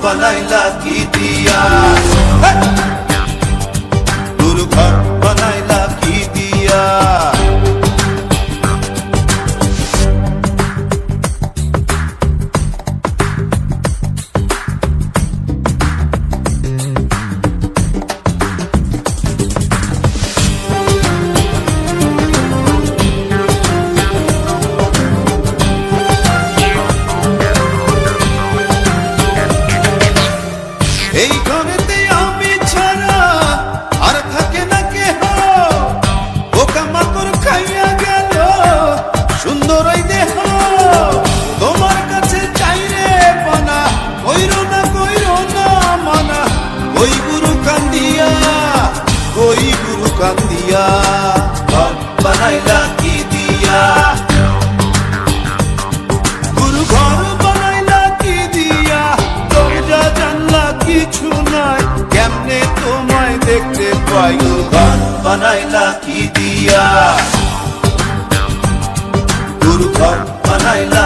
বানাইলা কি দিয়া, গুরু ঘর বানাইলা কি দিয়া। এই ঘরেতে আমি ছাড়া আর থাকে না কেহ, পোকামাকড় খাইয়া গেল সুন্দর ওই দেহ। তোমার কাছে চাইরে পানা, কইরো না মানা, ওই গুরু কান্দিয়া, ওই গুরু কান্দিয়া। ঘর বানাইলা কি দিয়া, গুরু ঘর বানাইলা কি দিয়া। দরজা জানলা কিছু নাই, কেমনে তোমায় দেখতে পাই। ঘর বানাইলা কি দিয়া, গুরু ঘর বানাইলা